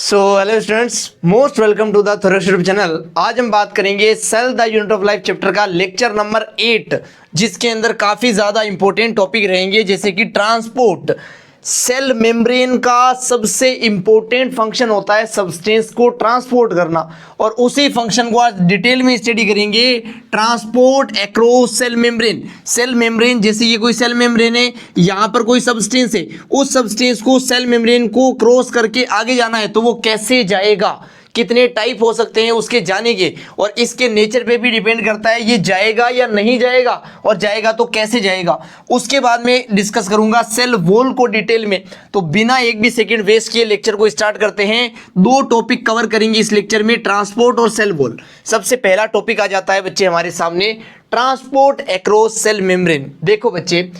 Hello students, most welcome to the Thorax YouTube channel. आज हम बात करेंगे cell the unit of life chapter का लेक्चर नंबर 8, जिसके अंदर काफ़ी ज़्यादा इंपॉर्टेंट टॉपिक रहेंगे, जैसे कि ट्रांसपोर्ट। सेल मेम्ब्रेन का सबसे इंपॉर्टेंट फंक्शन होता है सब्सटेंस को ट्रांसपोर्ट करना, और उसी फंक्शन को आज डिटेल में स्टडी करेंगे। Transport across cell membrane. Cell membrane, जैसे ये कोई सेल मेम्ब्रेन है, यहाँ पर कोई सब्सटेंस है, उस सब्सटेंस को सेल मेम्ब्रेन को क्रॉस करके आगे जाना है, तो वो कैसे जाएगा, कितने टाइप हो सकते हैं उसके जाने के, और इसके नेचर पे भी डिपेंड करता है ये जाएगा या नहीं जाएगा, और जाएगा तो कैसे जाएगा। उसके बाद में डिस्कस करूंगा सेल वॉल को डिटेल में। तो बिना एक भी सेकंड वेस्ट किए लेक्चर को स्टार्ट करते हैं। दो टॉपिक कवर करेंगे इस लेक्चर में, ट्रांसपोर्ट और सेल वॉल। सबसे पहला टॉपिक आ जाता है बच्चे हमारे सामने, ट्रांसपोर्ट अक्रॉस सेल मेम्ब्रेन। देखो बच्चे,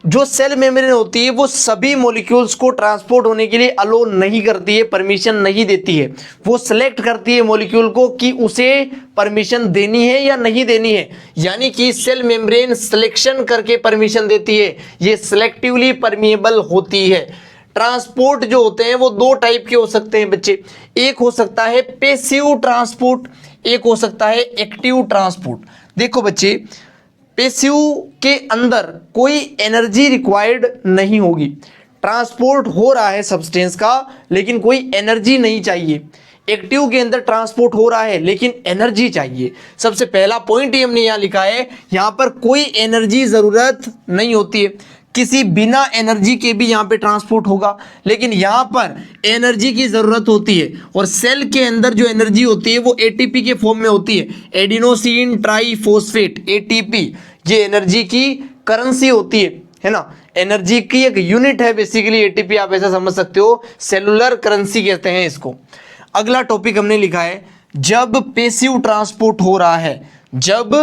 जो सेल मेम्ब्रेन होती है वो सभी मॉलिक्यूल्स को ट्रांसपोर्ट होने के लिए अलो नहीं करती है, परमिशन नहीं देती है। वो सिलेक्ट करती है मॉलिक्यूल को कि उसे परमिशन देनी है या नहीं देनी है, यानी कि सेल मेम्ब्रेन सिलेक्शन करके परमिशन देती है। ये सिलेक्टिवली परमिएबल होती है। ट्रांसपोर्ट जो होते हैं वो दो टाइप के हो सकते हैं बच्चे। एक हो सकता है पैसिव ट्रांसपोर्ट, एक हो सकता है एक्टिव ट्रांसपोर्ट। देखो बच्चे, पैसिव के अंदर कोई एनर्जी रिक्वायर्ड नहीं होगी, ट्रांसपोर्ट हो रहा है सब्सटेंस का लेकिन कोई एनर्जी नहीं चाहिए। एक्टिव के अंदर ट्रांसपोर्ट हो रहा है लेकिन एनर्जी चाहिए। सबसे पहला पॉइंट ही हमने यहाँ लिखा है, यहाँ पर कोई एनर्जी ज़रूरत नहीं होती है, किसी बिना एनर्जी के भी यहाँ पे ट्रांसपोर्ट होगा, लेकिन यहाँ पर एनर्जी की ज़रूरत होती है। और सेल के अंदर जो एनर्जी होती है वो एटीपी के फॉर्म में होती है, एडिनोसिन ट्राइफॉस्फेट, एटीपी। ये एनर्जी की करेंसी होती है ना, एनर्जी की एक यूनिट है बेसिकली एटीपी, आप ऐसा समझ सकते हो, सेलुलर करेंसी कहते हैं इसको। अगला टॉपिक हमने लिखा है, जब पैसिव ट्रांसपोर्ट हो रहा है, जब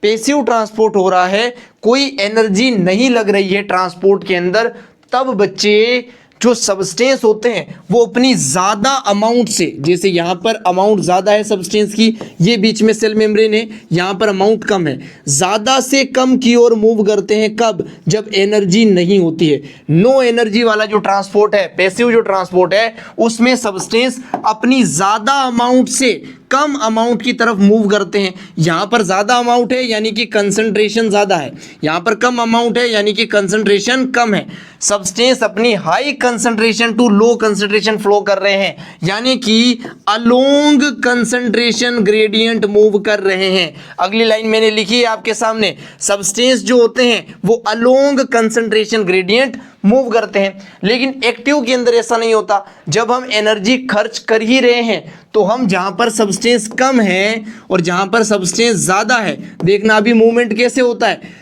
पैसिव ट्रांसपोर्ट हो रहा है, कोई एनर्जी नहीं लग रही है ट्रांसपोर्ट के अंदर, तब बच्चे जो सब्सटेंस होते हैं वो अपनी ज़्यादा अमाउंट से, जैसे यहाँ पर अमाउंट ज़्यादा है सब्सटेंस की, ये बीच में सेल मेम्ब्रेन है, यहाँ पर अमाउंट कम है, ज़्यादा से कम की ओर मूव करते हैं। कब? जब एनर्जी नहीं होती है। नो एनर्जी वाला जो ट्रांसपोर्ट है, पैसिव जो ट्रांसपोर्ट है, उसमें सब्सटेंस अपनी ज़्यादा अमाउंट से कम अमाउंट की तरफ मूव करते हैं। यहाँ पर ज़्यादा अमाउंट है यानी कि कंसंट्रेशन ज़्यादा है, यहाँ पर कम अमाउंट है यानी कि कंसंट्रेशन कम है। सब्सटेंस अपनी high concentration to low concentration flow कर रहे हैं, यानी कि अलोंग कंसंट्रेशन ग्रेडियंट मूव कर रहे हैं। अगली लाइन मैंने लिखी है आपके सामने, सब्सटेंस जो होते हैं वो अलोंग कंसंट्रेशन ग्रेडियंट मूव करते हैं। लेकिन एक्टिव के अंदर ऐसा नहीं होता। जब हम एनर्जी खर्च कर ही रहे हैं तो हम जहां पर सब्सटेंस कम है और जहां पर सब्सटेंस ज़्यादा है, देखना अभी मूवमेंट कैसे होता है,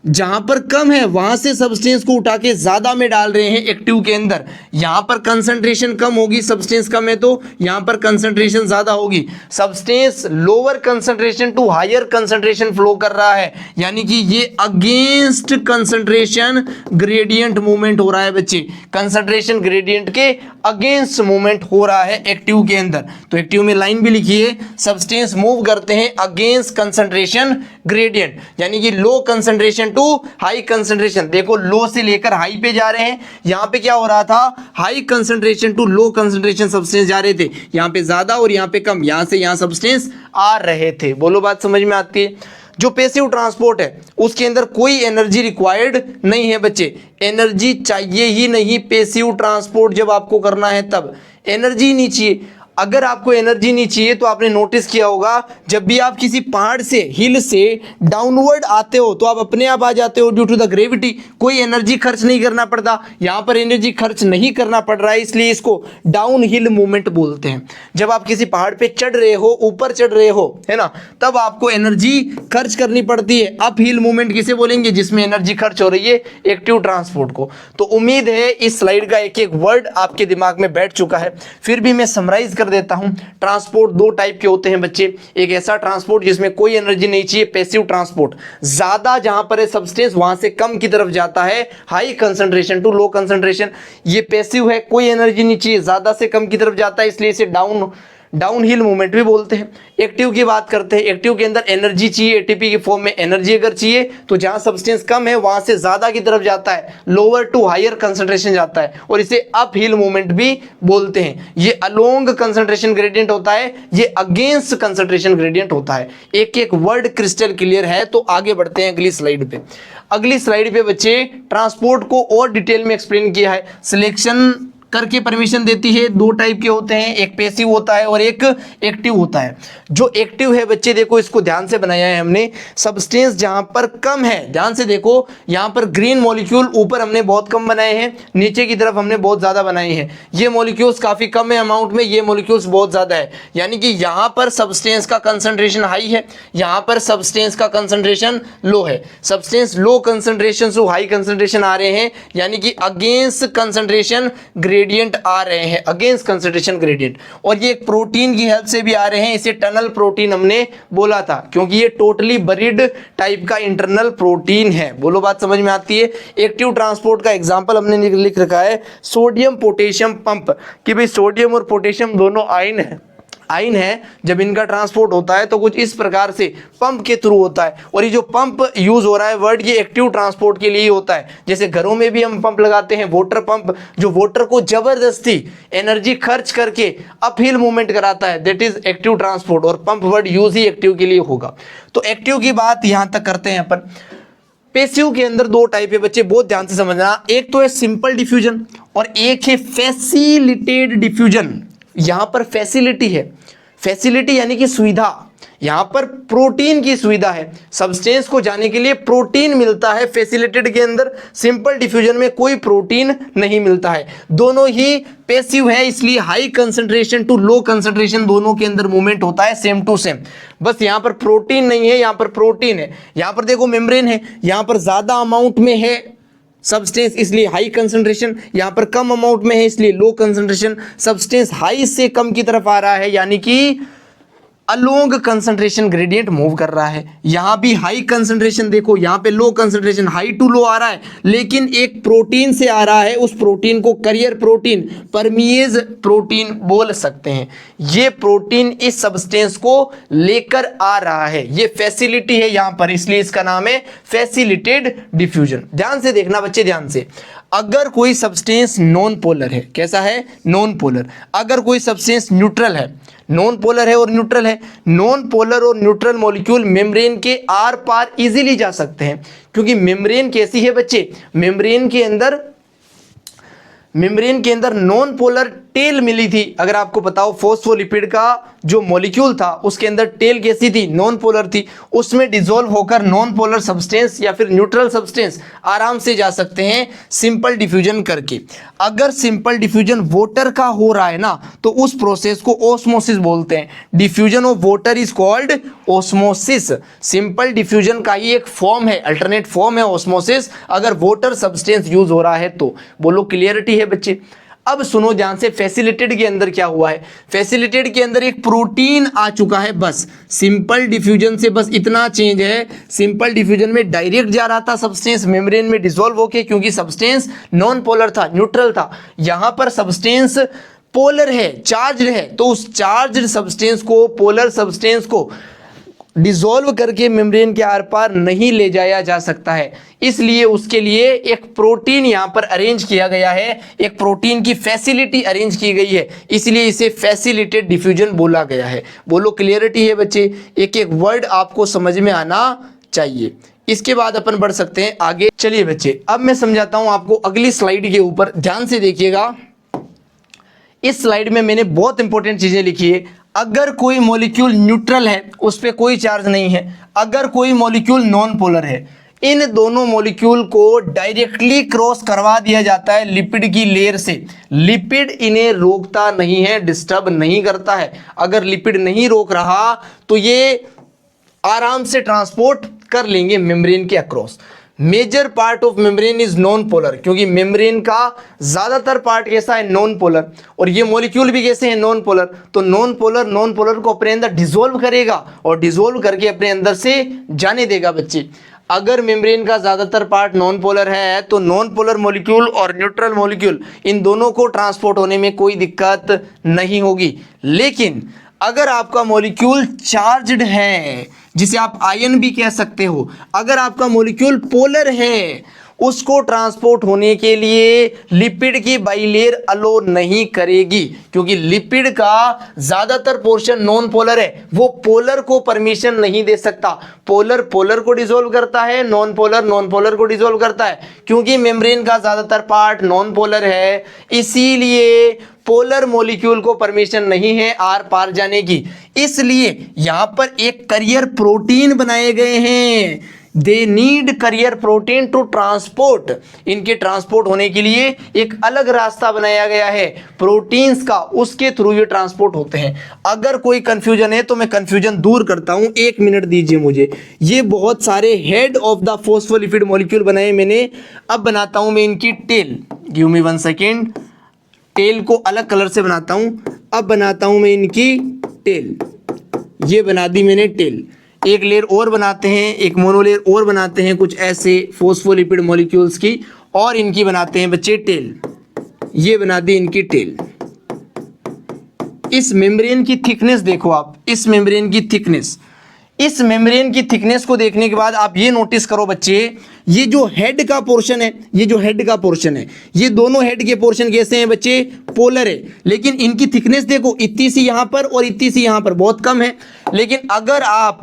जहां पर कम है वहां से सब्सटेंस को उठा के ज्यादा में डाल रहे हैं एक्टिव के अंदर। यहां पर कंसंट्रेशन कम होगी, सब्सटेंस कम है, तो यहां पर कंसंट्रेशन ज्यादा होगी। Substance lower concentration to higher concentration flow कर रहा है, यानी कि ये अगेंस्ट कंसंट्रेशन ग्रेडियंट मूवमेंट हो रहा है बच्चे। कंसंट्रेशन ग्रेडियंट के अगेंस्ट मूवमेंट हो रहा है एक्टिव के अंदर। तो एक्टिव में लाइन भी लिखी है, सब्सटेंस मूव करते हैं अगेंस्ट कंसंट्रेशन ग्रेडियंट, यानी कि low concentration to high concentration. देखो, लो से लेकर हाई पे जा रहे हैं, यहां पे क्या हो रहा था, high concentration to low concentration substance जा रहे थे, यहां पे ज्यादा और यहां पे कम, यहां से यहां सब्सटेंस आ रहे थे। बोलो, बात समझ में आती है? जो पैसिव ट्रांसपोर्ट है उसके अंदर कोई एनर्जी रिक्वायर्ड नहीं है बच्चे, एनर्जी चाहिए ही नहीं। पैसिव ट्रांसपोर्ट जब आपको करना है तब एनर्जी नहीं चाहिए। अगर आपको एनर्जी नहीं चाहिए तो आपने नोटिस किया होगा, जब भी आप किसी पहाड़ से, हिल से डाउनवर्ड आते हो तो आप अपने आप आ जाते हो ड्यू टू द ग्रेविटी, कोई एनर्जी खर्च नहीं करना पड़ता। यहाँ पर एनर्जी खर्च नहीं करना पड़ रहा है, इसलिए इसको डाउन हिल मूवमेंट बोलते हैं। जब आप किसी पहाड़ पे चढ़ रहे हो, ऊपर चढ़ रहे हो, है ना, तब आपको एनर्जी खर्च करनी पड़ती है। अप हिल मूवमेंट किसे बोलेंगे? जिसमें एनर्जी खर्च हो रही है, एक्टिव ट्रांसपोर्ट को। तो उम्मीद है इस स्लाइड का एक एक वर्ड आपके दिमाग में बैठ चुका है, फिर भी मैं समराइज देता हूं। ट्रांसपोर्ट दो टाइप के होते हैं बच्चे, एक ऐसा ट्रांसपोर्ट जिसमें कोई एनर्जी नहीं चाहिए, पैसिव ट्रांसपोर्ट, ज्यादा जहां पर है सब्सटेंस वहां से कम की तरफ जाता है, high concentration to low concentration. ये पैसिव है, कोई एनर्जी नहीं चाहिए, ज्यादा से कम की तरफ जाता है, इसलिए इसे डाउन डाउन हिल मूवमेंट भी बोलते हैं। एक्टिव की बात करते हैं, एक्टिव के अंदर एनर्जी चाहिए, एटीपी की फॉर्म में एनर्जी अगर चाहिए तो जहां सब्सटेंस कम है वहां से ज्यादा की तरफ जाता है, लोअर टू हायर कंसंट्रेशन जाता है, और इसे अप हिल मूवमेंट भी बोलते हैं। ये अलोंग कंसंट्रेशन ग्रेडियंट होता है, ये अगेंस्ट कंसंट्रेशन ग्रेडियंट होता है। एक एक वर्ड क्रिस्टल क्लियर है। तो आगे बढ़ते हैं अगली स्लाइड पे। अगली स्लाइड पे बच्चे ट्रांसपोर्ट को और डिटेल में एक्सप्लेन किया है। सिलेक्शन करके परमिशन देती है, दो टाइप के होते हैं, एक पैसिव होता है और एक एक्टिव होता है। जो एक्टिव है बच्चे देखो, इसको ध्यान से बनाया है हमने, सब्सटेंस जहां पर कम है, ध्यान से देखो, यहां पर ग्रीन मॉलिक्यूल ऊपर हमने बहुत कम बनाए हैं, नीचे की तरफ हमने बहुत ज्यादा बनाए हैं। ये मॉलिक्यूल्स काफी कम है अमाउंट में, ये मॉलिक्यूल्स बहुत ज्यादा है, यानी कि यहां पर सब्सटेंस का कंसंट्रेशन हाई है, यहां पर सब्सटेंस का कंसंट्रेशन लो है। सब्सटेंस लो कंसंट्रेशन से हाई कंसंट्रेशन आ रहे हैं, यानी कि अगेंस्ट कंसंट्रेशन ग्रेडियंट आ रहे हैं, अगेंस्ट कंसंट्रेशन ग्रेडियंट। और ये एक प्रोटीन की हेल्प से भी आ रहे हैं, इसे टनल प्रोटीन हमने बोला था, क्योंकि ये टोटली बरीड टाइप का इंटरनल प्रोटीन है। बोलो बात समझ में आती है। एक्टिव ट्रांसपोर्ट का एग्जांपल हमने लिख रखा है सोडियम पोटेशियम पंप, कि भाई सोडियम और पोटेशियम दोनों आयन है, जब इनका ट्रांसपोर्ट होता है तो कुछ इस प्रकार से पंप के थ्रू होता है। और ये जो पंप यूज हो रहा है वर्ड, ये एक्टिव ट्रांसपोर्ट के लिए ही होता है। जैसे घरों में भी हम पंप लगाते हैं, वाटर पंप, जो वाटर को जबरदस्ती एनर्जी खर्च करके अपहिल मूवमेंट कराता है, दैट इज एक्टिव ट्रांसपोर्ट, और पंप वर्ड यूज ही एक्टिव के लिए होगा। तो एक्टिव की बात यहां तक करते हैं अपन। पैसिव के अंदर दो टाइप है बच्चे, बहुत ध्यान से समझना, एक तो है सिंपल डिफ्यूजन और एक है फैसिलिटेड डिफ्यूजन। यहां पर फैसिलिटी है, फैसिलिटी यानी कि सुविधा, यहां पर प्रोटीन की सुविधा है, सब्सटेंस को जाने के लिए प्रोटीन मिलता है फैसिलिटेड के अंदर। सिंपल डिफ्यूजन में कोई प्रोटीन नहीं मिलता है, दोनों ही पैसिव है, इसलिए high concentration to low concentration दोनों के अंदर मूवमेंट होता है सेम टू सेम। बस यहां पर प्रोटीन नहीं है, यहां पर प्रोटीन है। यहां पर देखो मेम्ब्रेन है, यहां पर ज्यादा अमाउंट में है सब्सटेंस, इसलिए हाई कंसंट्रेशन, यहां पर कम अमाउंट में है इसलिए लो कंसंट्रेशन। सब्सटेंस हाई से कम की तरफ आ रहा है, यानी कि अलोंग कंसंट्रेशन ग्रेडियंट मूव कर रहा है। यहां भी हाई कंसंट्रेशन देखो, यहां पे low concentration, high to low आ रहा है, लेकिन एक प्रोटीन से आ रहा है, उस प्रोटीन को करियर प्रोटीन, परमिएज प्रोटीन बोल सकते हैं। ये प्रोटीन इस सब्सटेंस को लेकर आ रहा है, ये फैसिलिटी है यहां पर, इसलिए इसका नाम है फैसिलिटेड डिफ्यूजन। ध्यान से देखना बच्चे, ध्यान से, अगर कोई सब्सटेंस नॉन पोलर है, कैसा है, नॉन पोलर, अगर कोई सब्सटेंस न्यूट्रल है, नॉन पोलर है और न्यूट्रल है, नॉन पोलर और न्यूट्रल मॉलिक्यूल मेम्ब्रेन के आर पार इजीली जा सकते हैं, क्योंकि मेम्ब्रेन कैसी है बच्चे, मेम्ब्रेन के अंदर नॉन पोलर टेल मिली थी। अगर आपको पता हो फॉस्फोलिपिड का जो मॉलिक्यूल था उसके अंदर टेल कैसी थी, नॉन पोलर थी, उसमें डिसॉल्व होकर नॉन पोलर सब्सटेंस या फिर न्यूट्रल सब्सटेंस आराम से जा सकते हैं सिंपल डिफ्यूजन करके। अगर सिंपल डिफ्यूजन वाटर का हो रहा है ना, तो उस प्रोसेस को ऑस्मोसिस बोलते हैं। Diffusion of water is called osmosis. Simple diffusion का ही एक फॉर्म है, अल्टरनेट फॉर्म है ऑस्मोसिस, अगर वाटर सब्सटेंस यूज हो रहा है तो। बोलो क्लियरिटी है बच्चे। अब सुनो ध्यान से, फैसिलिटेड के अंदर क्या हुआ है, फैसिलिटेड के अंदर एक प्रोटीन आ चुका है, बस सिंपल डिफ्यूजन से बस इतना चेंज है। सिंपल डिफ्यूजन में डायरेक्ट जा रहा था सब्सटेंस मेम्ब्रेन में डिसॉल्व होके, क्योंकि सब्सटेंस नॉन पोलर था, न्यूट्रल था। यहां पर सब्सटेंस पोलर है, चार्ज्ड है, तो उस चार्ज्ड सब्सटेंस को, पोलर सब्सटेंस को डिसॉल्व करके मेम्ब्रेन के आर पार नहीं ले जाया जा सकता है, इसलिए उसके लिए एक प्रोटीन यहां पर अरेंज किया गया है, एक प्रोटीन की फैसिलिटी अरेंज की गई है, इसलिए इसे फैसिलिटेड डिफ्यूजन बोला गया है। बोलो क्लियरिटी है बच्चे, एक एक वर्ड आपको समझ में आना चाहिए। इसके बाद अपन बढ़ सकते हैं आगे। चलिए बच्चे, अब मैं समझाता हूं आपको अगली स्लाइड के ऊपर, ध्यान से देखिएगा। इस स्लाइड में मैंने बहुत इंपॉर्टेंट चीजें लिखी है। अगर कोई मॉलिक्यूल न्यूट्रल है, उस पर कोई चार्ज नहीं है, अगर कोई मॉलिक्यूल नॉन पोलर है, इन दोनों मॉलिक्यूल को डायरेक्टली क्रॉस करवा दिया जाता है लिपिड की लेयर से। लिपिड इन्हें रोकता नहीं है, डिस्टर्ब नहीं करता है। अगर लिपिड नहीं रोक रहा तो ये आराम से ट्रांसपोर्ट कर लेंगे मेम्ब्रेन के across. Major part of membrane is non polar, क्योंकि मेम्ब्रेन का ज्यादातर पार्ट कैसा है, नॉन पोलर, और ये मॉलिक्यूल भी कैसे हैं, नॉन पोलर। तो नॉन पोलर को अपने अंदर डिसॉल्व करेगा और डिसॉल्व करके अपने अंदर से जाने देगा बच्चे। अगर मेम्ब्रेन का ज्यादातर पार्ट नॉन पोलर है तो नॉन पोलर मॉलिक्यूल और न्यूट्रल मॉलिक्यूल इन दोनों को ट्रांसपोर्ट होने में कोई दिक्कत नहीं होगी। लेकिन अगर आपका मॉलिक्यूल चार्ज्ड है, जिसे आप आयन भी कह सकते हो, अगर आपका मॉलिक्यूल पोलर है, उसको ट्रांसपोर्ट होने के लिए लिपिड की बाइलेयर अलो नहीं करेगी, क्योंकि लिपिड का ज्यादातर पोर्शन नॉन पोलर है, वो पोलर को परमिशन नहीं दे सकता। पोलर पोलर को डिसॉल्व करता है, नॉन पोलर नॉन पोलर को डिसॉल्व करता है। क्योंकि मेम्ब्रेन का ज्यादातर पार्ट नॉन पोलर है, इसीलिए पोलर मॉलिक्यूल को परमिशन नहीं है आर पार जाने की। इसलिए यहां पर एक करियर प्रोटीन बनाए गए हैं। They need carrier protein to transport. इनके ट्रांसपोर्ट होने के लिए एक अलग रास्ता बनाया गया है प्रोटीन्स का, उसके थ्रू ये ट्रांसपोर्ट होते हैं। अगर कोई कंफ्यूजन है तो मैं कंफ्यूजन दूर करता हूं, 1 मिनट दीजिए मुझे। ये बहुत सारे head of the phospholipid molecule बनाए मैंने, अब बनाता हूं मैं इनकी tail. Give me 1 second, tail को अलग कलर से बनाता हूं। अब बनाता हूं मैं इनकी टेल, ये बना दी मैंने टेल। एक लेयर और बनाते हैं, एक मोनोलेयर और बनाते हैं कुछ ऐसे फॉस्फोलिपिड मॉलिक्यूल्स की, और इनकी बनाते हैं बच्चे टेल। ये बना दी इनकी टेल। इस मेम्ब्रेन की थिकनेस देखो आप, इस मेम्ब्रेन की थिकनेस, इस मेम्ब्रेन की थिकनेस को देखने के बाद आप ये नोटिस करो बच्चे, ये जो हेड का पोर्शन है, ये जो हेड का पोर्शन है, ये दोनों हेड के पोर्शन कैसे हैं बच्चे? पोलर है। लेकिन इनकी थिकनेस देखो, इतनी सी यहां पर और इतनी सी यहां पर, बहुत कम है। लेकिन अगर आप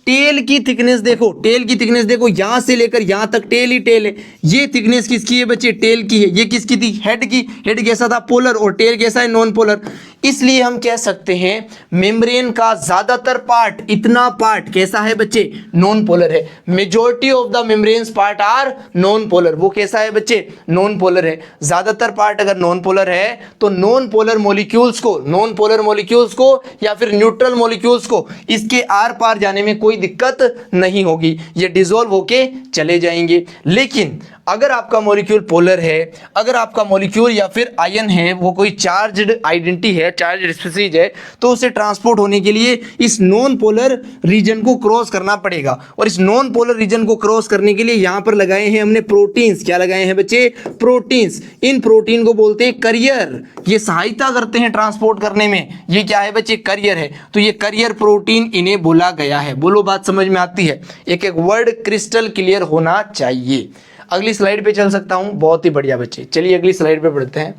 टेल की थिकनेस देखो, टेल की थिकनेस देखो, यहां से लेकर यहां तक टेल ही टेल है। ये थिकनेस किसकी है बच्चे? टेल की है। ये किसकी थी? हेड की। हेड कैसा था? पोलर। और टेल कैसा है? Non polar. इसलिए हम कह सकते हैं मेम्ब्रेन का ज्यादातर पार्ट, इतना पार्ट कैसा है बच्चे? नॉन पोलर है। Majority of the membranes part are non polar. वो कैसा है बच्चे? नॉन पोलर है। ज्यादातर पार्ट अगर नॉन पोलर है तो नॉन पोलर मॉलिक्यूल्स को या फिर न्यूट्रल मॉलिक्यूल्स को इसके आर पार जाने में कोई दिक्कत नहीं होगी, ये डिसॉल्व होके चले जाएंगे। लेकिन अगर आपका मॉलिक्यूल पोलर है, अगर आपका मॉलिक्यूल या फिर आयन है, वो कोई चार्ज्ड आइडेंटिटी है, चार्ज्ड स्पीशीज है, तो उसे ट्रांसपोर्ट होने के लिए इस नॉन पोलर रीजन को क्रॉस करना पड़ेगा। और इस नॉन पोलर रीजन को क्रॉस करने के लिए यहां पर लगाए हैं हमने प्रोटीन्स। क्या लगाए हैं बच्चे? प्रोटीन्स। इन प्रोटीन को बोलते हैं करियर। ये सहायता करते हैं ट्रांसपोर्ट करने में। ये क्या है बच्चे? करियर है। तो ये करियर प्रोटीन इन्हें बोला गया है। बोलो, बात समझ में आती है? एक एक वर्ड क्रिस्टल क्लियर होना चाहिए। अगली स्लाइड पे चल सकता हूं? बहुत ही बढ़िया बच्चे, चलिए अगली स्लाइड पे बढ़ते हैं।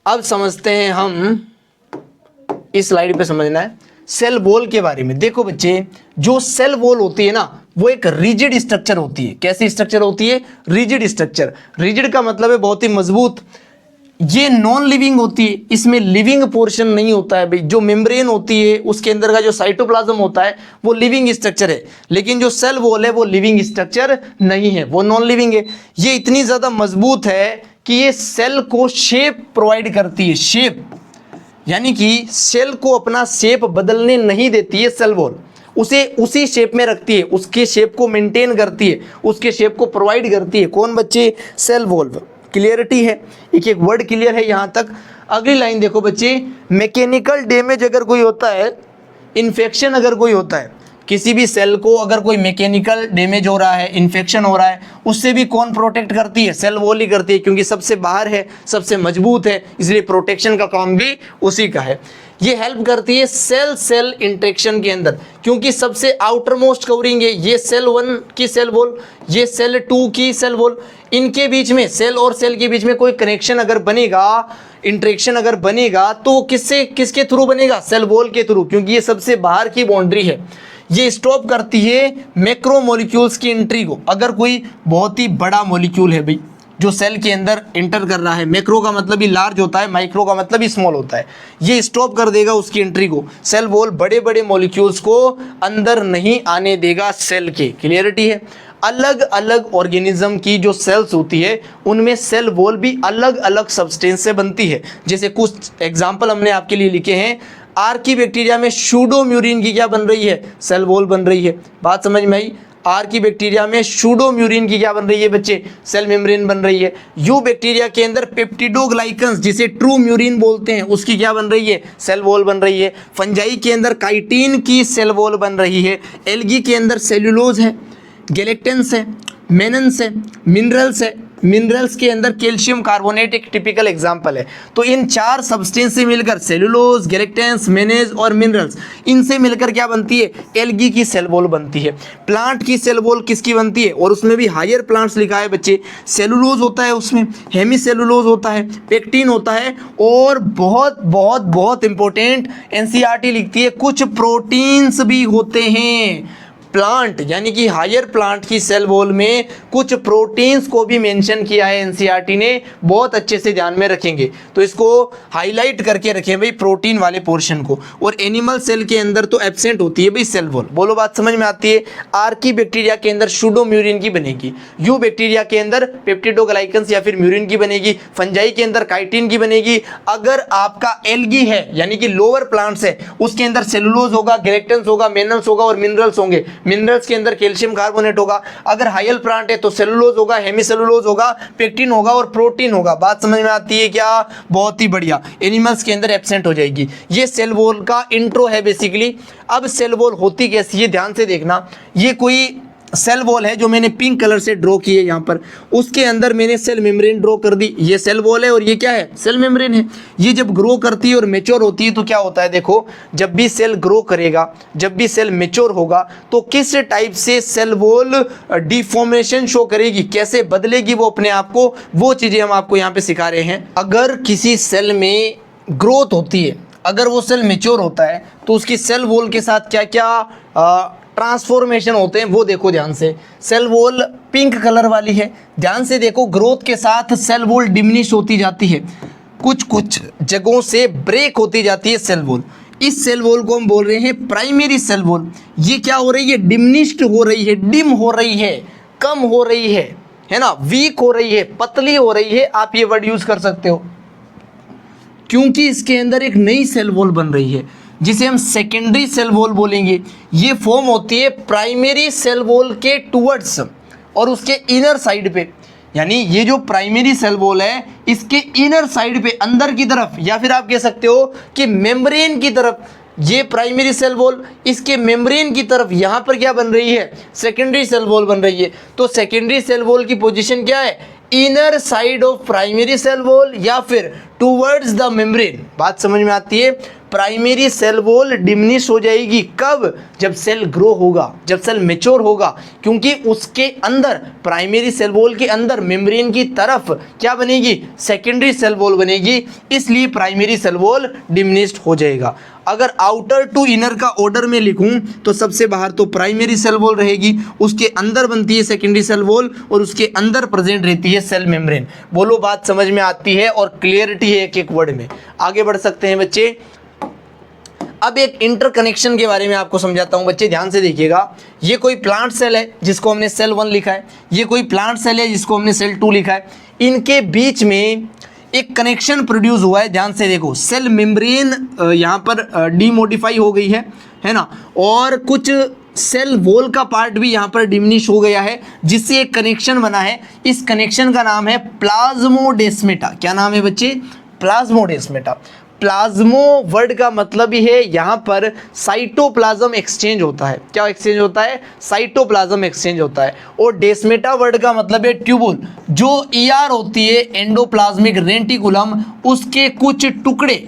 अब समझते हैं हम, इस स्लाइड पे समझना है सेल वॉल के बारे में। देखो बच्चे, जो सेल वॉल होती है ना, वो एक रिजिड स्ट्रक्चर होती है। कैसी स्ट्रक्चर होती है? Rigid structure. रिजिड का मतलब है बहुत ही मजबूत। ये नॉन लिविंग होती है, इसमें लिविंग पोर्शन नहीं होता है भाई। जो मेम्ब्रेन होती है उसके अंदर का जो साइटोप्लाज्म होता है वो लिविंग स्ट्रक्चर है, लेकिन जो सेल वॉल है वो लिविंग स्ट्रक्चर नहीं है, वो नॉन लिविंग है। ये इतनी ज़्यादा मजबूत है कि ये सेल को शेप प्रोवाइड करती है। शेप यानी कि सेल को अपना शेप बदलने नहीं देती है सेल वॉल, उसे उसी शेप में रखती है, उसके शेप को मेंटेन करती है, उसके शेप को प्रोवाइड करती है। कौन बच्चे? Cell wall. क्लियरिटी है? एक एक वर्ड क्लियर है यहां तक? अगली लाइन देखो बच्चे, मैकेनिकल डैमेज अगर कोई होता है, इन्फेक्शन अगर कोई होता है, किसी भी सेल को अगर कोई मैकेनिकल डैमेज हो रहा है, इन्फेक्शन हो रहा है, उससे भी कौन प्रोटेक्ट करती है? सेल वॉल ही करती है, क्योंकि सबसे बाहर है, सबसे मजबूत है, इसलिए प्रोटेक्शन का काम भी उसी का है। ये हेल्प करती है सेल सेल इंटरेक्शन के अंदर, क्योंकि सबसे आउटर मोस्ट कवरिंग है ये सेल 1 की सेल वॉल, ये सेल 2 की सेल वॉल। इनके बीच में, सेल और सेल के बीच में कोई कनेक्शन अगर बनेगा, इंटरेक्शन अगर बनेगा, तो किसके थ्रू बनेगा? सेल वॉल के थ्रू, क्योंकि ये सबसे बाहर की बाउंड्री है। ये स्टॉप करती है मैक्रो मॉलिक्यूल्स की एंट्री को। अगर कोई बहुत ही बड़ा मॉलिक्यूल है भाई जो सेल के अंदर एंटर कर रहा है, मैक्रो का मतलब ही लार्ज होता है, माइक्रो का मतलब ही स्मॉल होता है, ये स्टॉप कर देगा उसकी एंट्री को। सेल वॉल बड़े बड़े मॉलिक्यूल्स को अंदर नहीं आने देगा सेल के। क्लियरिटी है? अलग अलग ऑर्गेनिज्म की जो सेल्स होती है उनमें सेल वॉल भी अलग अलग सब्सटेंस से बनती है। जैसे कुछ एग्जाम्पल हमने आपके लिए लिखे हैं। आर्की बैक्टीरिया में सूडोम्यूरिन की क्या बन रही है? सेल वॉल बन रही है। बात समझ में आई? आर्की बैक्टीरिया में सूडोम्यूरिन की क्या बन रही है बच्चे? सेल मेम्ब्रेन बन रही है। यू बैक्टीरिया के अंदर पेप्टिडोग्लाइकन्स जिसे ट्रू म्यूरिन बोलते हैं, उसकी क्या बन रही है? सेल वॉल बन रही है। फंजाई के अंदर काइटिन की सेल वॉल बन रही है। एल्गी के अंदर सेल्यूलोज है, गैलेक्टेंस है, मेनन्स है, मिनरल्स है, मिनरल्स के अंदर कैल्शियम कार्बोनेट एक टिपिकल एग्जाम्पल है। तो इन 4 सब्सटेंस से मिलकर सेलुलोज, गैलेक्टेंस, मैनेज और मिनरल्स, इनसे मिलकर क्या बनती है? एल्गी की सेल वॉल बनती है। प्लांट की सेल वॉल किसकी बनती है? और उसमें भी हायर प्लांट्स लिखा है बच्चे। सेलुलोज होता है, उसमें हेमीसेलुलोज होता है, पेक्टिन होता है, और बहुत बहुत बहुत इंपॉर्टेंट एनसीईआरटी लिखती है कुछ प्रोटीन्स भी होते हैं। प्लांट यानी कि हायर प्लांट की सेल वॉल में कुछ प्रोटीन्स को भी मेंशन किया है एनसीईआरटी ने, बहुत अच्छे से ध्यान में रखेंगे। तो इसको हाईलाइट करके रखें भाई, प्रोटीन वाले पोर्शन को। और एनिमल सेल के अंदर तो एब्सेंट होती है भाई सेल वॉल। बोलो बात समझ में आती है? आर्की बैक्टीरिया के अंदर सूडोम्यूरिन की बनेगी, यू बैक्टीरिया के अंदर पेप्टिडोग्लाइकन्स या फिर म्यूरिन की बनेगी, फंजाई के अंदर काइटिन की बनेगी। अगर आपका एल्गी है यानी कि लोअर प्लांट्स है, उसके अंदर सेलुलोज होगा, गैलेक्टेंस होगा, मेनल्स होगा और मिनरल्स होंगे। मिनरल्स के अंदर कैल्शियम कार्बोनेट होगा। अगर हायर प्लांट है तो सेलुलोज होगा, हेमीसेलुलोज होगा, पेक्टिन होगा और प्रोटीन होगा। बात समझ में आती है क्या? बहुत ही बढ़िया। एनिमल्स के अंदर एब्सेंट हो जाएगी। ये सेल वॉल का इंट्रो है बेसिकली। अब सेल वॉल होती कैसी है ध्यान से देखना। ये कोई सेल वॉल है जो मैंने पिंक कलर से ड्रॉ की है यहाँ पर, उसके अंदर मैंने सेल मेम्ब्रेन ड्रॉ कर दी। ये सेल वॉल है और ये क्या है? सेल मेम्ब्रेन है। ये जब ग्रो करती है और मेच्योर होती है तो क्या होता है? देखो, जब भी सेल ग्रो करेगा, जब भी सेल मेच्योर होगा, तो किस टाइप से सेल वॉल डिफॉर्मेशन शो करेगी, कैसे बदलेगी वो अपने आप को, वो चीज़ें हम आपको यहाँ पे सिखा रहे हैं। अगर किसी सेल में ग्रोथ होती है, अगर वो सेल मेच्योर होता है, तो उसकी सेल वॉल के साथ क्या क्या ट्रांसफॉर्मेशन होते हैं वो देखो ध्यान से। सेल वॉल पिंक कलर वाली है, ध्यान से देखो। ग्रोथ के साथ सेल वॉल डिमिनिश होती जाती है, कुछ कुछ जगहों से ब्रेक होती जाती है सेल वॉल। इस सेल वॉल को हम बोल रहे हैं प्राइमरी सेल वॉल। ये क्या हो रही है? डिमिनिश्ड हो रही है, डिम हो रही है, कम हो रही है ना, वीक हो रही है, पतली हो रही है। आप ये वर्ड यूज कर सकते हो, क्योंकि इसके अंदर एक नई सेल वॉल बन रही है जिसे हम सेकेंडरी सेल वॉल बोलेंगे। ये फॉर्म होती है प्राइमरी सेल वॉल के टुवर्ड्स और उसके इनर साइड पे। यानी ये जो प्राइमरी सेल वॉल है, इसके इनर साइड पे, अंदर की तरफ, या फिर आप कह सकते हो कि मेम्ब्रेन की तरफ, ये प्राइमरी सेल वॉल, इसके मेम्ब्रेन की तरफ यहाँ पर क्या बन रही है? सेकेंडरी सेल वॉल बन रही है। तो सेकेंडरी सेल वॉल की पोजीशन क्या है? Inner side of primary cell wall या फिर टुवर्ड्स द मेम्ब्रेन। बात समझ में आती है? प्राइमरी सेल वॉल डिमिनिश हो जाएगी। कब? जब सेल ग्रो होगा, जब सेल मेच्योर होगा, क्योंकि उसके अंदर, प्राइमरी सेल वॉल के अंदर मेम्ब्रेन की तरफ क्या बनेगी? सेकेंडरी सेल वॉल बनेगी, इसलिए प्राइमरी सेल वॉल डिमिनिश्ड हो जाएगा। अगर आउटर टू इनर का ऑर्डर में लिखूं तो सबसे बाहर तो प्राइमरी सेल वॉल रहेगी, उसके अंदर बनती है सेकेंडरी सेल वॉल और उसके अंदर प्रेजेंट रहती है सेल मेम्ब्रेन। बोलो बात समझ में आती है और क्लियरिटी है एक एक वर्ड में। आगे बढ़ सकते हैं बच्चे। अब एक इंटरकनेक्शन के बारे में आपको समझाता हूं बच्चे, ध्यान से देखिएगा। ये कोई प्लांट सेल है जिसको हमने सेल 1 लिखा है, ये कोई प्लांट सेल है जिसको हमने सेल 2 लिखा है। इनके बीच में एक कनेक्शन प्रोड्यूस हुआ है, ध्यान से देखो। सेल मेम्ब्रेन यहाँ पर डीमोडिफाई हो गई है ना, और कुछ सेल वॉल का पार्ट भी यहाँ पर डिमिनिश हो गया है, जिससे एक कनेक्शन बना है। इस कनेक्शन का नाम है प्लाज्मोडेस्मेटा। क्या नाम है बच्चे? प्लाज्मोडेस्मेटा। प्लाज्मो वर्ड का मतलब ही है यहाँ पर साइटोप्लाज्म एक्सचेंज होता है। क्या एक्सचेंज होता है? साइटोप्लाज्म एक्सचेंज होता है। और डेस्मेटा वर्ड का मतलब है ट्यूबुल। जो ईआर होती है, एंडोप्लाज्मिक रेटिकुलम, उसके कुछ टुकड़े।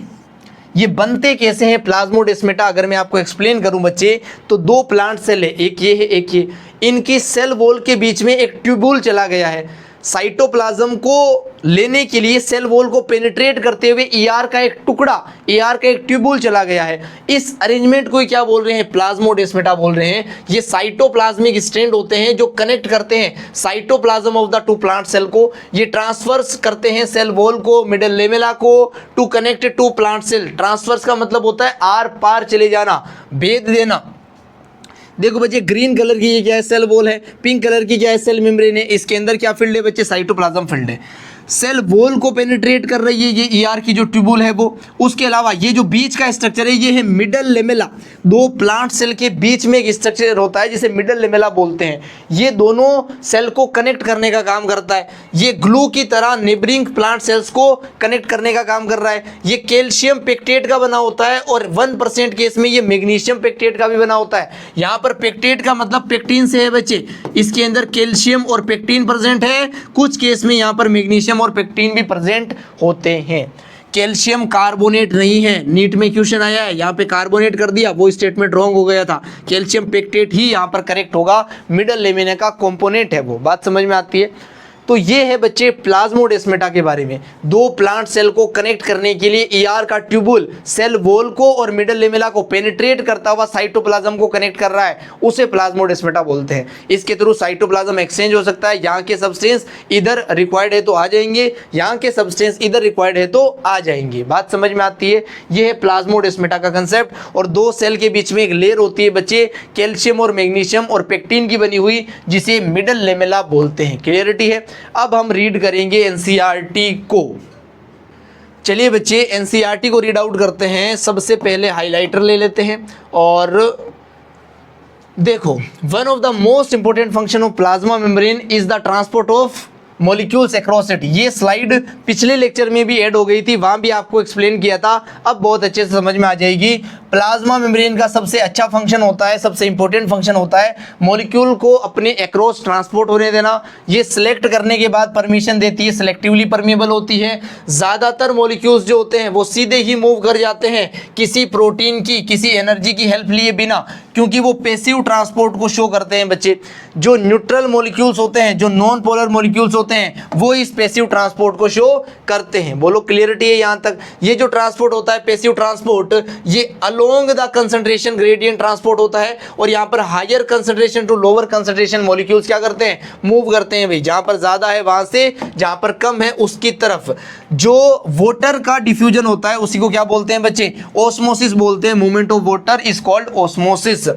ये बनते कैसे हैं प्लाज्मोडेस्मेटा? अगर मैं आपको एक्सप्लेन करूं बच्चे, तो 2 प्लांट सेल है, एक ये है एक ये। इनकी सेल वॉल के बीच में एक ट्यूबुल चला गया है। साइटोप्लाज्म को लेने के लिए सेल वॉल को पेनिट्रेट करते हुए ईआर का एक टुकड़ा, ईआर का एक ट्यूबुल चला गया है। इस अरेंजमेंट को क्या बोल रहे हैं? प्लाज्मोडेस्मेटा बोल रहे हैं। ये साइटोप्लाज्मिक स्ट्रैंड होते हैं जो कनेक्ट करते हैं cytoplasm of the 2 plant cell को। ये ट्रांसफर्स करते हैं सेल वॉल को, मिडल लेमेला को, to connect 2 plant cell. Transfers का मतलब होता है आर पार चले जाना, भेद देना। देखो बच्चे, ग्रीन कलर की ये क्या है? सेल वॉल है। पिंक कलर की क्या है? सेल मेम्ब्रेन है। इसके अंदर क्या फील्ड है बच्चे? साइटोप्लाज्म फील्ड है। सेल वॉल को पेनिट्रेट कर रही है ये ईआर की जो ट्यूबुल है वो। उसके अलावा ये जो बीच का स्ट्रक्चर है ये है मिडल लेमेला। दो प्लांट सेल के बीच में एक स्ट्रक्चर होता है जिसे मिडल लेमेला बोलते हैं। ये दोनों सेल को कनेक्ट करने का काम करता है। ये ग्लू की तरह नेबरिंग प्लांट सेल्स को कनेक्ट करने का काम कर रहा है। ये कैल्शियम पेक्टेट का बना होता है और 1% केस में ये मैग्नीशियम पेक्टेट का भी बना होता है। यहाँ पर पेक्टेट का मतलब पेक्टिन से है बच्चे, इसके अंदर कैल्शियम और पेक्टिन प्रेजेंट है। कुछ केस में यहाँ पर मैग्नीशियम और पेक्टिन भी प्रेजेंट होते हैं। कैल्शियम कार्बोनेट नहीं है, नीट में क्वेश्चन आया है, यहाँ पे कार्बोनेट कर दिया, वो स्टेटमेंट रॉन्ग हो गया था। कैल्शियम पेक्टेट ही यहाँ पर करेक्ट होगा, मिडल लेमिना का कंपोनेंट है वो। बात समझ में आती है। तो ये है बच्चे प्लाज्मोडेस्माटा के बारे में। दो प्लांट सेल को कनेक्ट करने के लिए ईआर का ट्यूबुल सेल वॉल को और मिडल लेमेला को पेनिट्रेट करता हुआ साइटोप्लाज्म को कनेक्ट कर रहा है, उसे प्लाज्मोडेस्माटा बोलते हैं। इसके थ्रू साइटोप्लाज्म एक्सचेंज हो सकता है। यहाँ के सब्सटेंस इधर रिक्वायर्ड है तो आ जाएंगे, यहाँ के सब्सटेंस इधर रिक्वायर्ड है तो आ जाएंगे। बात समझ में आती है। ये है प्लाज्मोडेस्माटा का कंसेप्ट। और दो सेल के बीच में एक लेयर होती है बच्चे कैल्शियम और मैग्नीशियम और पेक्टिन की बनी हुई, जिसे मिडल लेमेला बोलते हैं। क्लियरिटी है। अब हम रीड करेंगे एनसीईआरटी को। चलिए बच्चे एनसीईआरटी को रीड आउट करते हैं। सबसे पहले हाइलाइटर ले लेते हैं और देखो, one of the most important function of plasma membrane is the transport of molecules across it. ये स्लाइड पिछले लेक्चर में भी ऐड हो गई थी, वहां भी आपको एक्सप्लेन किया था, अब बहुत अच्छे से समझ में आ जाएगी। प्लाज्मा मेम्ब्रेन का सबसे अच्छा फंक्शन होता है, सबसे इंपॉर्टेंट फंक्शन होता है मॉलिक्यूल को अपने अक्रॉस ट्रांसपोर्ट होने देना। ये सिलेक्ट करने के बाद परमिशन देती है, सिलेक्टिवली परमेबल होती है। ज़्यादातर मॉलिक्यूल्स जो होते हैं वो सीधे ही मूव कर जाते हैं किसी प्रोटीन की, किसी एनर्जी की हेल्प लिए बिना, क्योंकि वो पैसिव ट्रांसपोर्ट को शो करते हैं बच्चे। जो न्यूट्रल मॉलिक्यूल्स होते हैं, जो नॉन पोलर मॉलिक्यूल्स होते हैं, वो इस पैसिव ट्रांसपोर्ट को शो करते हैं। बोलो क्लियरिटी है यहाँ तक। ये जो ट्रांसपोर्ट होता है पैसिव ट्रांसपोर्ट, ये along the concentration gradient transport होता है। और यहाँ पर higher concentration to lower concentration molecules क्या करते हैं, मूव करते हैं भाई। जहाँ पर ज़्यादा है वहाँ से जहाँ पर कम है उसकी तरफ। जो वाटर का डिफ्यूजन होता है उसी को क्या बोलते हैं बच्चे, ऑस्मोसिस बोलते हैं। Movement of water is called osmosis.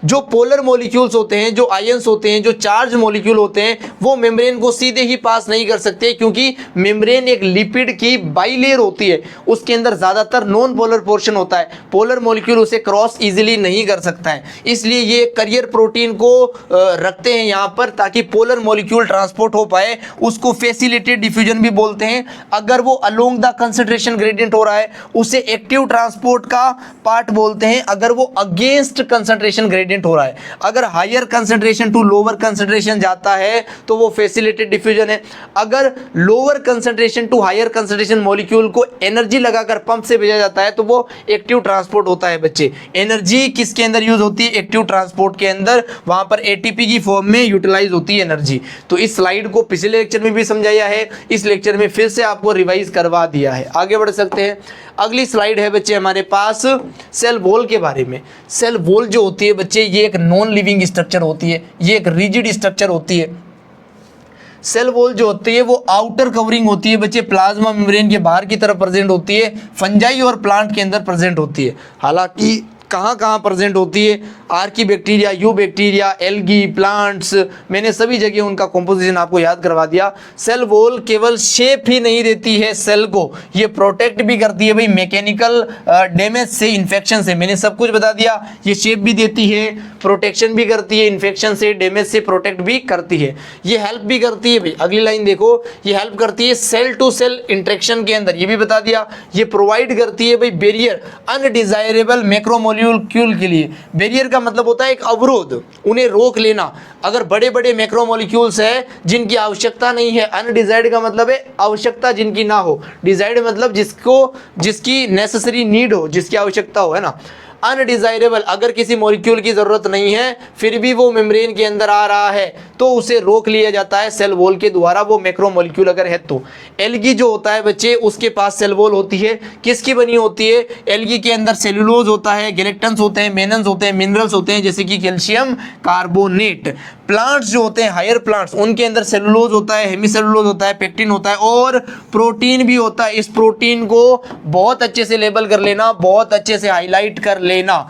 जो पोलर मॉलिक्यूल्स होते हैं, जो आयंस होते हैं, जो चार्ज मॉलिक्यूल होते हैं, वो मेम्ब्रेन को सीधे ही पास नहीं कर सकते, क्योंकि मेम्ब्रेन एक लिपिड की बाइलेयर होती है। उसके अंदर ज़्यादातर नॉन पोलर पोर्शन होता है। पोलर मॉलिक्यूल उसे क्रॉस इजीली नहीं कर सकता है, इसलिए ये करियर प्रोटीन को रखते हैं यहाँ पर, ताकि पोलर मॉलिक्यूल ट्रांसपोर्ट हो पाए। उसको फैसिलिटेटेड डिफ्यूजन भी बोलते हैं। अगर वो अलोंग द कंसंट्रेशन ग्रेडियंट हो रहा है उसे एक्टिव ट्रांसपोर्ट का पार्ट बोलते हैं। अगर वो अगेंस्ट कंसंट्रेशन ग्रेडियंट हो रहा है, अगर higher concentration to lower concentration जाता है तो वो फैसिलिटेटेड डिफ्यूजन है। अगर lower concentration to higher concentration molecule को एनर्जी लगाकर पंप से भेजा जाता है तो वो एक्टिव ट्रांसपोर्ट होता है बच्चे। एनर्जी किसके अंदर यूज होती है, एक्टिव ट्रांसपोर्ट के अंदर। वहां पर एटीपी की फॉर्म में यूटिलाइज होती है एनर्जी। तो इस स्लाइड को पिछले लेक्चर में भी समझाया है, इस लेक्चर में फिर से आपको रिवाइज करवा दिया है। आगे बढ़ सकते हैं। अगली स्लाइड है बच्चे हमारे पास सेल वॉल के बारे में। सेल वॉल जो होती है बच्चे, ये एक नॉन लिविंग स्ट्रक्चर होती है, ये एक रिजिड स्ट्रक्चर होती है। सेल वॉल जो होती है वो आउटर कवरिंग होती है बच्चे, प्लाज्मा मेम्ब्रेन के बाहर की तरफ प्रेजेंट होती है। फंजाई और प्लांट के अंदर प्रेजेंट होती है। हालांकि कहाँ कहाँ प्रेजेंट होती है, Archie bacteria, you bacteria, algae, plants, मैंने सभी जगह उनका कॉम्पोजिशन आपको याद करवा दिया। सेल वॉल केवल शेप ही नहीं देती है सेल को, ये प्रोटेक्ट भी करती है भाई मैकेनिकल डैमेज से, इन्फेक्शन से। मैंने सब कुछ बता दिया। ये शेप भी देती है, प्रोटेक्शन भी करती है, इन्फेक्शन से, डैमेज से प्रोटेक्ट भी करती है। ये हेल्प भी करती है भाई, अगली लाइन देखो, ये हेल्प करती है सेल टू सेल इंटरेक्शन के अंदर, ये भी बता दिया। ये प्रोवाइड करती है भाई बैरियर अनडिजायरेबल मैक्रोमोलिक्यूल के लिए। बैरियर का मतलब होता है एक अवरोध, उन्हें रोक लेना। अगर बड़े बड़े मैक्रोमोलिक्यूल्स है जिनकी आवश्यकता नहीं है, अनडिजायर्ड का मतलब है आवश्यकता जिनकी ना हो, डिजायर्ड मतलब जिसकी नेसेसरी नीड हो, जिसकी आवश्यकता हो, है ना। अनडिजायरेबल, अगर किसी मॉलिक्यूल की ज़रूरत नहीं है फिर भी वो मेम्ब्रेन के अंदर आ रहा है तो उसे रोक लिया जाता है सेल वॉल के द्वारा, वो मैक्रोमोलिक्यूल अगर है तो। एल्गी जो होता है बच्चे, उसके पास सेल वॉल होती है, किसकी बनी होती है, एल्गी के अंदर सेलुलोज होता है, गैलेक्टन्स होते हैं, मेनन्स होते हैं, मिनरल्स होते हैं जैसे कि कैल्शियम कार्बोनेट। प्लांट्स जो होते हैं, हायर प्लांट्स, उनके अंदर सेलुलोज होता है, हेमीसेलुलोज होता है, पेक्टिन होता है और प्रोटीन भी होता है। इस प्रोटीन को बहुत अच्छे से लेबल कर लेना, बहुत अच्छे से हाईलाइट कर लेना।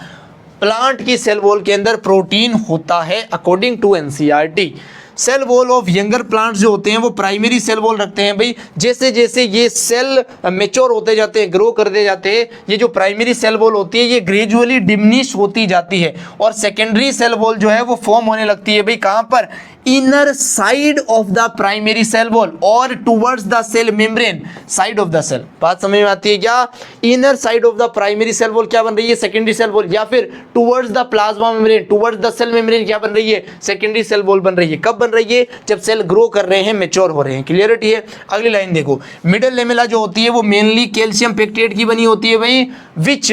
प्लांट की सेल वॉल के अंदर प्रोटीन होता है according to NCERT. Cell wall of younger plants जो होते हैं वो प्राइमरी सेल वॉल रखते हैं भाई। जैसे जैसे ये सेल मेच्योर होते जाते हैं, ग्रो करते जाते हैं, ये जो प्राइमरी सेल वॉल होती है ये ग्रेजुअली डिमिनिश होती जाती है और सेकेंडरी सेल वॉल जो है वो फॉर्म होने लगती है भाई कहां पर, inner side of the primary cell wall और towards the cell membrane, side of the cell. बात समझ में आती है क्या? Inner side of the primary cell wall क्या बन रही है, सेकेंडरी सेल वॉल, या फिर towards the plasma membrane, towards the cell membrane क्या बन रही है, सेकेंडरी सेल वॉल बन रही है। कब बन रही है? जब सेल ग्रो कर रहे हैं, मेच्योर हो रहे हैं। क्लियरिटी है? अगली लाइन देखो, मिडल लेमेला जो होती है वो मेनली कैल्शियम पेक्टेट की बनी होती है भाई, विच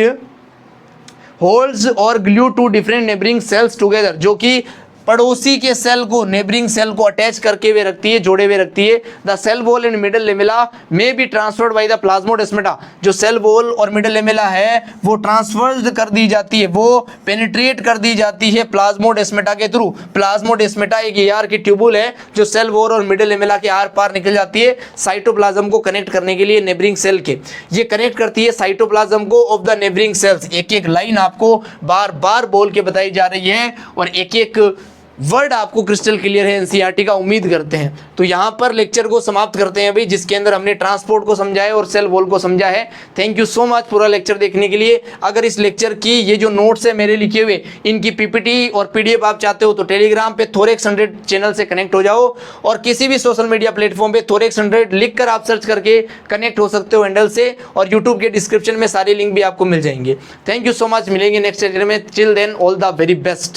होल्ड्स और glue to different neighbouring cells together, जो कि पड़ोसी के सेल को, नेबरिंग सेल को अटैच करके हुए रखती है, जोड़े हुए रखती है। The cell wall in middle lamella में be transferred by the plasmodesmata, जो सेल वॉल और मिडल लेमेला है वो ट्रांसफर्ड कर दी जाती है, वो पेनिट्रेट कर दी जाती है प्लाज्मोडेस्माटा के थ्रू। प्लाज्मोडेस्माटा एक ER की ट्यूबुल है जो सेल वॉल और मिडल लेमेला के आर पार निकल जाती है साइटोप्लाज्म को कनेक्ट करने के लिए नेबरिंग सेल के। ये कनेक्ट करती है साइटोप्लाज्म को ऑफ द नेबरिंग सेल्स। एक एक लाइन आपको बार बार बोल के बताई जा रही है और एक एक वर्ड आपको क्रिस्टल क्लियर है एनसीईआरटी का, उम्मीद करते हैं। तो यहाँ पर लेक्चर को समाप्त करते हैं भाई, जिसके अंदर हमने ट्रांसपोर्ट को समझा है और सेल वॉल को समझा है। थैंक यू सो मच पूरा लेक्चर देखने के लिए। अगर इस लेक्चर की ये जो नोट्स है मेरे लिखे हुए, इनकी PPT और PDF आप चाहते हो तो टेलीग्राम पे थोरेक्स 100 चैनल से कनेक्ट हो जाओ और किसी भी सोशल मीडिया प्लेटफॉर्म पे थोरेक्स 100 लिख कर आप सर्च करके कनेक्ट हो सकते हो हैंडल से, और यूट्यूब के डिस्क्रिप्शन में सारे लिंक भी आपको मिल जाएंगे। थैंक यू सो मच, मिलेंगे नेक्स्ट लेक्चर में। Till then all the very best.